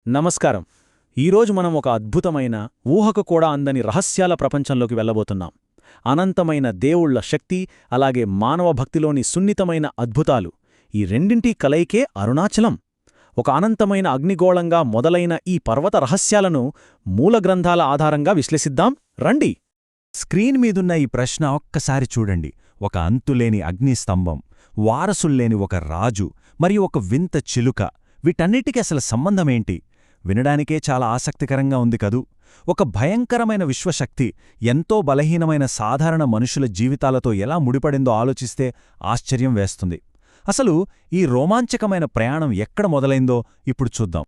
నమస్కారం. ఈరోజు మనం ఒక అద్భుతమైన, ఊహకు కూడా అందని రహస్యాల ప్రపంచంలోకి వెళ్ళబోతున్నాం. అనంతమైన దేవుళ్ల శక్తి, అలాగే మానవ భక్తిలోని సున్నితమైన అద్భుతాలు, ఈ రెండింటి కలయికే అరుణాచలం. ఒక అనంతమైన అగ్నిగోళంగా మొదలైన ఈ పర్వత రహస్యాలను మూలగ్రంథాల ఆధారంగా విశ్లేషిద్దాం రండి. స్క్రీన్ మీదున్న ఈ ప్రశ్న ఒక్కసారి చూడండి. ఒక అంతులేని అగ్నిస్తంభం, వారసుల్లేని ఒక రాజు, మరియు ఒక వింత చిలుక, వీటన్నిటికీ అసలు సంబంధమేంటి? వినడానికే చాలా ఆసక్తికరంగా ఉంది కదూ. ఒక భయంకరమైన విశ్వశక్తి ఎంతో బలహీనమైన సాధారణ మనుషుల జీవితాలతో ఎలా ముడిపడిందో ఆలోచిస్తే ఆశ్చర్యం వేస్తుంది. అసలు ఈ రోమాంచకమైన ప్రయాణం ఎక్కడ మొదలైందో ఇప్పుడు చూద్దాం.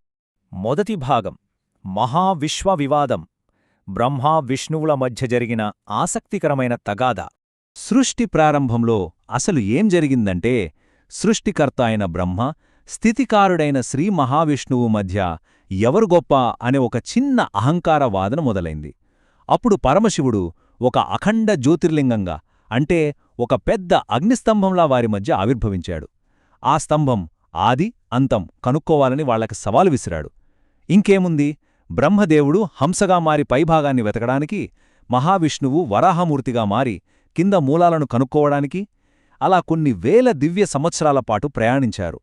మొదటి భాగం మహావిశ్వవివాదం. బ్రహ్మ విష్ణువుల మధ్య జరిగిన ఆసక్తికరమైన తగాదా. సృష్టి ప్రారంభంలో అసలు ఏం జరిగిందంటే, సృష్టికర్త అయిన బ్రహ్మ, స్థితికారుడైన శ్రీ మహావిష్ణువు మధ్య ఎవరు గొప్ప అనే ఒక చిన్న అహంకార వాదన మొదలైంది. అప్పుడు పరమశివుడు ఒక అఖండ జ్యోతిర్లింగంగా, అంటే ఒక పెద్ద అగ్నిస్తంభంలా వారి మధ్య ఆవిర్భవించాడు. ఆ స్తంభం ఆది అంతం కనుక్కోవాలని వాళ్లకి సవాలు విసిరాడు. ఇంకేముంది, బ్రహ్మదేవుడు హంసగా మారి పైభాగాన్ని వెతకడానికి, మహావిష్ణువు వరాహమూర్తిగా మారి కింద మూలాలను కనుక్కోవడానికి, అలా కొన్ని వేల దివ్య సంవత్సరాల పాటు ప్రయాణించారు.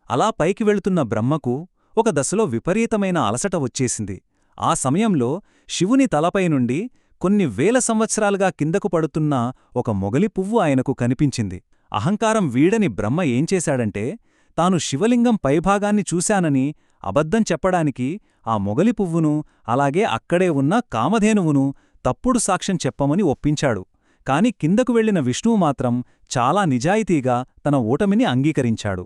అలా పైకి వెళుతున్న బ్రహ్మకు ఒక దశలో విపరీతమైన అలసట వచ్చేసింది. ఆ సమయంలో శివుని తలపై నుండి కొన్ని వేల సంవత్సరాలుగా కిందకు పడుతున్న ఒక మొగలి పువ్వు ఆయనకు కనిపించింది. అహంకారం వీడని బ్రహ్మ ఏం చేశాడంటే, తాను శివలింగం పైభాగాన్ని చూశానని అబద్ధం చెప్పడానికి ఆ మొగలి పువ్వును, అలాగే అక్కడే ఉన్న కామధేనువును తప్పుడు సాక్ష్యం చెప్పమని ఒప్పించాడు. కాని కిందకు వెళ్లిన విష్ణువు మాత్రం చాలా నిజాయితీగా తన ఓటమిని అంగీకరించాడు.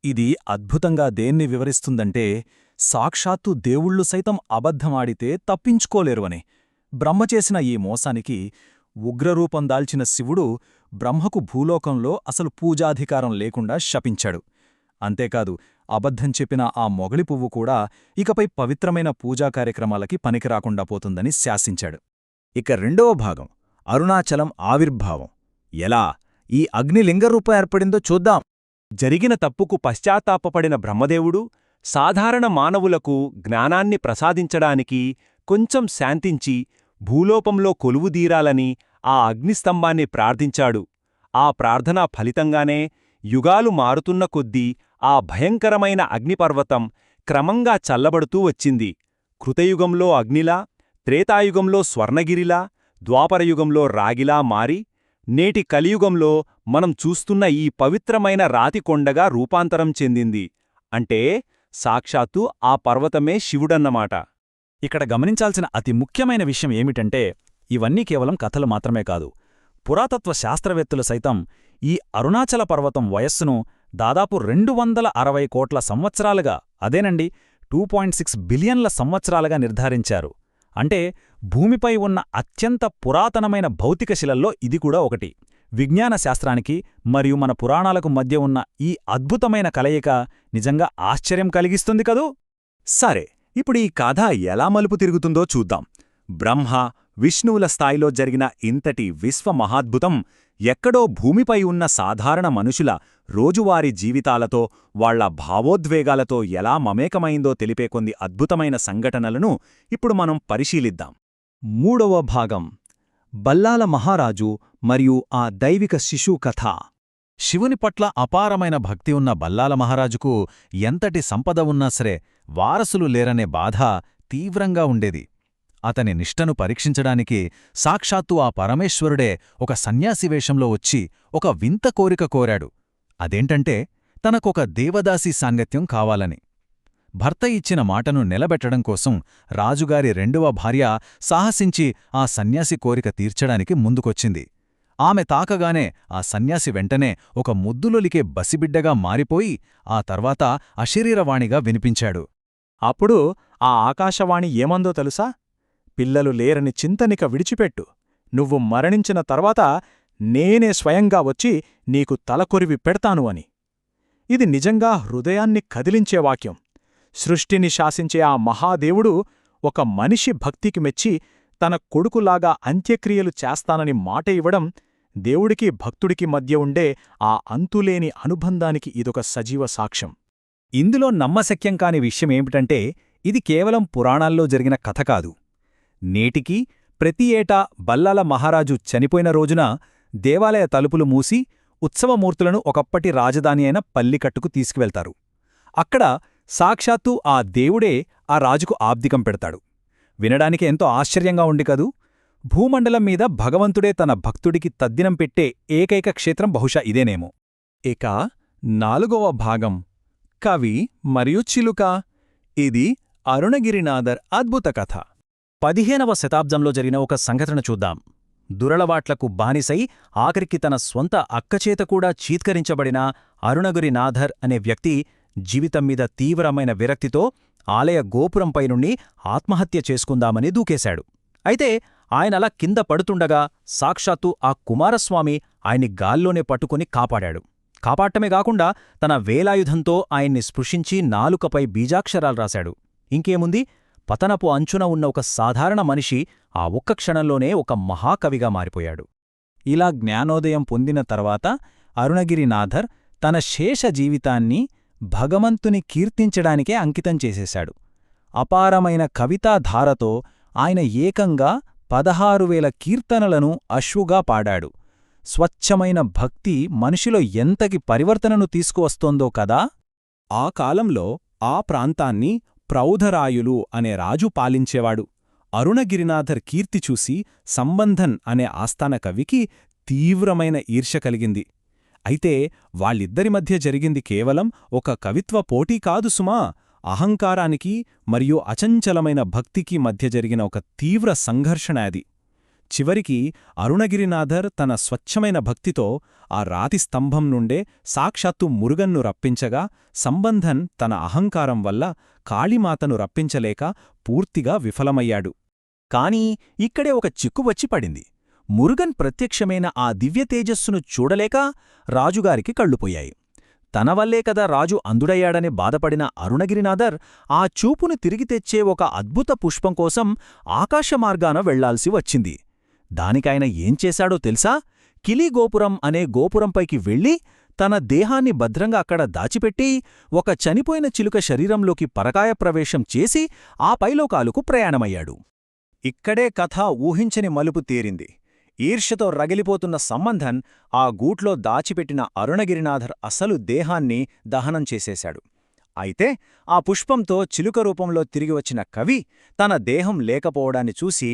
ఇది అద్భుతంగా దేన్ని వివరిస్తుందంటే, సాక్షాత్తు దేవుళ్ళు సైతం అబద్ధమాడితే తప్పించుకోలేరువని. బ్రహ్మ చేసిన ఈ మోసానికి ఉగ్రరూపం దాల్చిన శివుడు బ్రహ్మకు భూలోకంలో అసలు పూజాధికారం లేకుండా శపించాడు. అంతేకాదు, అబద్ధం చెప్పిన ఆ మొగలి పువ్వు కూడా ఇకపై పవిత్రమైన పూజా కార్యక్రమాలకి పనికిరాకుండా పోతుందని శాసించాడు. ఇక రెండవ భాగం అరుణాచలం ఆవిర్భావం. ఎలా ఈ అగ్నిలింగరూపం ఏర్పడిందో చూద్దాం. జరిగిన తప్పుకు పశ్చాత్తాపపడిన బ్రహ్మదేవుడు సాధారణ మానవులకు జ్ఞానాన్ని ప్రసాదించడానికి కొంచెం శాంతించి భూలోకంలో కొలువుదీరాలని ఆ అగ్నిస్తంభాన్ని ప్రార్థించాడు. ఆ ప్రార్థనా ఫలితంగానే యుగాలు మారుతున్న కొద్దీ ఆ భయంకరమైన అగ్నిపర్వతం క్రమంగా చల్లబడుతూ వచ్చింది. కృతయుగంలో అగ్నిలా, త్రేతాయుగంలో స్వర్ణగిరిలా, ద్వాపరయుగంలో రాగిలా మారి నేటి కలియుగంలో మనం చూస్తున్న ఈ పవిత్రమైన రాతికొండగా రూపాంతరం చెందింది. అంటే సాక్షాత్తు ఆ పర్వతమే శివుడన్నమాట. ఇక్కడ గమనించాల్సిన అతి ముఖ్యమైన విషయం ఏమిటంటే, ఇవన్నీ కేవలం కథలు మాత్రమే కాదు. పురాతత్వ శాస్త్రవేత్తలు సైతం ఈ అరుణాచల పర్వతం వయస్సును దాదాపు 260 కోట్ల సంవత్సరాలుగా, అదేనండి 2.6 బిలియన్ల సంవత్సరాలుగా నిర్ధారించారు. అంటే భూమిపై ఉన్న అత్యంత పురాతనమైన భౌతిక శిలల్లో ఇది కూడా ఒకటి. విజ్ఞాన శాస్త్రానికి మరియు మన పురాణాలకు మధ్య ఉన్న ఈ అద్భుతమైన కలయిక నిజంగా ఆశ్చర్యం కలిగిస్తుంది కదూ. సరే, ఇప్పుడు ఈ కథ ఎలా మలుపు తిరుగుతుందో చూద్దాం. బ్రహ్మ, విష్ణువుల స్థాయిలో జరిగిన ఇంతటి విశ్వమహాద్భుతం ఎక్కడో భూమిపై ఉన్న సాధారణ మనుషుల రోజువారీ జీవితాలతో, వాళ్ల భావోద్వేగాలతో ఎలా మమేకమైందో తెలిపే కొన్ని అద్భుతమైన సంఘటనలను ఇప్పుడు మనం పరిశీలిద్దాం. మూడవ భాగం బల్లాల మహారాజు మరియు ఆ దైవిక శిశు కథ. శివుని పట్ల అపారమైన భక్తి ఉన్న బల్లాల మహారాజుకు ఎంతటి సంపద ఉన్నా సరే వారసులు లేరనే బాధ తీవ్రంగా ఉండేది. అతని నిష్టను పరీక్షించడానికి సాక్షాత్తు ఆ పరమేశ్వరుడే ఒక సన్యాసి వేషంలో వచ్చి ఒక వింత కోరిక కోరాడు. అదేంటంటే, తనకొక దేవదాసీ సాంగత్యం కావాలని. భర్త ఇచ్చిన మాటను నిలబెట్టడం కోసం రాజుగారి రెండవ భార్య సాహసించి ఆ సన్యాసి కోరిక తీర్చడానికి ముందుకొచ్చింది. ఆమె తాకగానే ఆ సన్యాసి వెంటనే ఒక ముద్దులొలికే బసిబిడ్డగా మారిపోయి ఆ తర్వాత అశరీరవాణిగా వినిపించాడు. అప్పుడు ఆ ఆకాశవాణి ఏమందో తెలుసా? పిల్లలు లేరని చింతనిక విడిచిపెట్టు. నువ్వు మరణించిన తర్వాత నేనే స్వయంగా వచ్చి నీకు తలకొరివి పెడతాను అని. ఇది నిజంగా హృదయాన్ని కదిలించే వాక్యం. సృష్టిని శాసించే ఆ మహాదేవుడు ఒక మనిషి భక్తికి మెచ్చి తన కొడుకులాగా అంత్యక్రియలు చేస్తానని మాట ఇవ్వడం దేవుడికి భక్తుడికి మధ్య ఉండే ఆ అంతులేని అనుబంధానికి ఇదొక సజీవ సాక్ష్యం. ఇందులో నమ్మశక్యం కాని విషయమేమిటంటే, ఇది కేవలం పురాణాల్లో జరిగిన కథ కాదు. నేటికీ ప్రతి ఏటా బల్లాల మహారాజు చనిపోయిన రోజున దేవాలయ తలుపులు మూసి ఉత్సవమూర్తులను ఒకప్పటి రాజధాని అయిన పల్లికట్టుకు తీసుకువెళ్తారు. అక్కడ సాక్షాత్తూ ఆ దేవుడే ఆ రాజుకు ఆబ్దికం పెడతాడు. వినడానికి ఎంతో ఆశ్చర్యంగా ఉంది కదూ. భూమండలం మీద భగవంతుడే తన భక్తుడికి తద్దినం పెట్టే ఏకైక క్షేత్రం బహుశా ఇదేనేమో. ఇక 4వ భాగం కవి మరియు చిలుక. ఇది అరుణగిరినాథర్ అద్భుత కథ. 15వ శతాబ్దంలో జరిగిన ఒక సంఘటన చూద్దాం. దురలవాట్లకు బానిసై ఆఖరికి తన స్వంత అక్కచేత కూడా చీత్కరించబడిన అరుణగిరినాథర్ అనే వ్యక్తి జీవితం మీద తీవ్రమైన విరక్తితో ఆలయ గోపురంపై నుండి ఆత్మహత్య చేసుకుందామని దూకేశాడు. అయితే ఆయనలా కింద పడుతుండగా సాక్షాత్తు ఆ కుమారస్వామి ఆయన్ని గాల్లోనే పట్టుకుని కాపాడాడు. కాపాడటమే గాకుండా తన వేలాయుధంతో ఆయన్ని స్పృశించి నాలుకపై బీజాక్షరాలు రాశాడు. ఇంకేముంది, పతనపు అంచున ఉన్న ఒక సాధారణ మనిషి ఆ ఒక్క క్షణంలోనే ఒక మహాకవిగా మారిపోయాడు. ఇలా జ్ఞానోదయం పొందిన తర్వాత అరుణగిరినాథర్ తన శేష జీవితాన్ని భగవంతుని కీర్తించడానికే అంకితం చేసేశాడు. అపారమైన కవితాధారతో ఆయన ఏకంగా 16,000 కీర్తనలను అశ్వుగా పాడాడు. స్వచ్ఛమైన భక్తి మనిషిలో ఎంతకి పరివర్తనను తీసుకువస్తోందో కదా. ఆ కాలంలో ఆ ప్రాంతాన్ని ప్రౌధరాయులు అనే రాజు పాలించేవాడు. అరుణగిరినాథర్ కీర్తి చూసి సంబంధన్ అనే ఆస్థాన కవికి తీవ్రమైన ఈర్ష్య కలిగింది. అయితే వాళ్ళిద్దరి మధ్య జరిగింది కేవలం ఒక కవిత్వ పోటీ కాదు సుమా, అహంకారానికి మరియు అచంచలమైన భక్తికి మధ్య జరిగిన ఒక తీవ్ర సంఘర్షణ అది. చివరికి అరుణగిరినాథర్ తన స్వచ్ఛమైన భక్తితో ఆ రాతి స్తంభం నుండే సాక్షాత్తు మురుగన్ను రప్పించగా, సంబంధన్ తన అహంకారం వల్ల కాళీమాతను రప్పించలేక పూర్తిగా విఫలమయ్యాడు. కాని ఇక్కడే ఒక చిక్కు వచ్చి పడింది. మురుగన్ ప్రత్యక్షమైన ఆ దివ్యతేజస్సును చూడలేక రాజుగారికి కళ్ళుపోయాయి. తనవల్లే కదా రాజు అంధుడయ్యాడని బాధపడిన అరుణగిరినాథర్ ఆ చూపును తిరిగి తెచ్చే ఒక అద్భుత పుష్పం కోసం ఆకాశమార్గాన వెళ్లాల్సి వచ్చింది. దానికాయన ఏం చేశాడో తెలుసా? కిలీగోపురం అనే గోపురంపైకి వెళ్ళి తన దేహాన్ని భద్రంగా అక్కడ దాచిపెట్టి ఒక చనిపోయిన చిలుక శరీరంలోకి పరకాయ ప్రవేశం చేసి ఆ పైలోకాలకు ప్రయాణమయ్యాడు. ఇక్కడే కథ ఊహించని మలుపు తేరింది. ఈర్ష్యతో రగిలిపోతున్న సంబంధన్ ఆ గూట్లో దాచిపెట్టిన అరుణగిరినాథర్ అసలు దేహాన్ని దహనం చేసేశాడు. అయితే ఆ పుష్పంతో చిలుక రూపంలో తిరిగి వచ్చిన కవి తన దేహం లేకపోవడాన్ని చూసి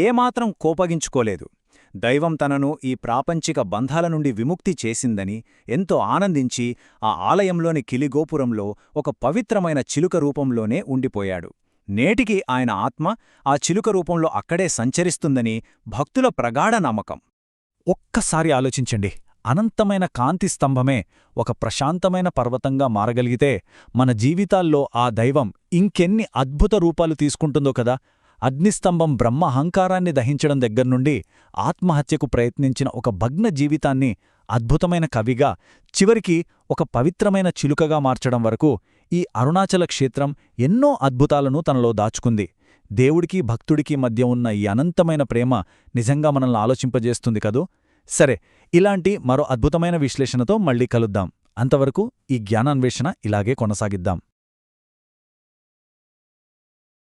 ఏమాత్రం కోపగించుకోలేదు. దైవం తనను ఈ ప్రాపంచిక బంధాల నుండి విముక్తి చేసిందని ఎంతో ఆనందించి ఆ ఆలయంలోని కిలిగోపురంలో ఒక పవిత్రమైన చిలుక రూపంలోనే ఉండిపోయాడు. నేటికి ఆయన ఆత్మ ఆ చిలుక రూపంలో అక్కడే సంచరిస్తుందని భక్తుల ప్రగాఢ నమ్మకం. ఒక్కసారి ఆలోచించండి, అనంతమైన కాంతి స్తంభమే ఒక ప్రశాంతమైన పర్వతంగా మారగలిగితే మన జీవితాల్లో ఆ దైవం ఇంకెన్ని అద్భుత రూపాలు తీసుకుంటుందో కదా. అగ్నిస్తంభం బ్రహ్మ అహంకారాన్ని దహించడం దగ్గర్నుండి ఆత్మహత్యకు ప్రయత్నించిన ఒక భగ్న జీవితాన్ని అద్భుతమైన కవిగా, చివరికి ఒక పవిత్రమైన చిలుకగా మార్చడం వరకు ఈ అరుణాచల క్షేత్రం ఎన్నో అద్భుతాలను తనలో దాచుకుంది. దేవుడికి భక్తుడికి మధ్య ఉన్న ఈ అనంతమైన ప్రేమ నిజంగా మనల్ని ఆలోచింపజేస్తుంది కదూ. సరే, ఇలాంటి మరో అద్భుతమైన విశ్లేషణతో మళ్ళీ కలుద్దాం. అంతవరకు ఈ జ్ఞానాన్వేషణ ఇలాగే కొనసాగిద్దాం.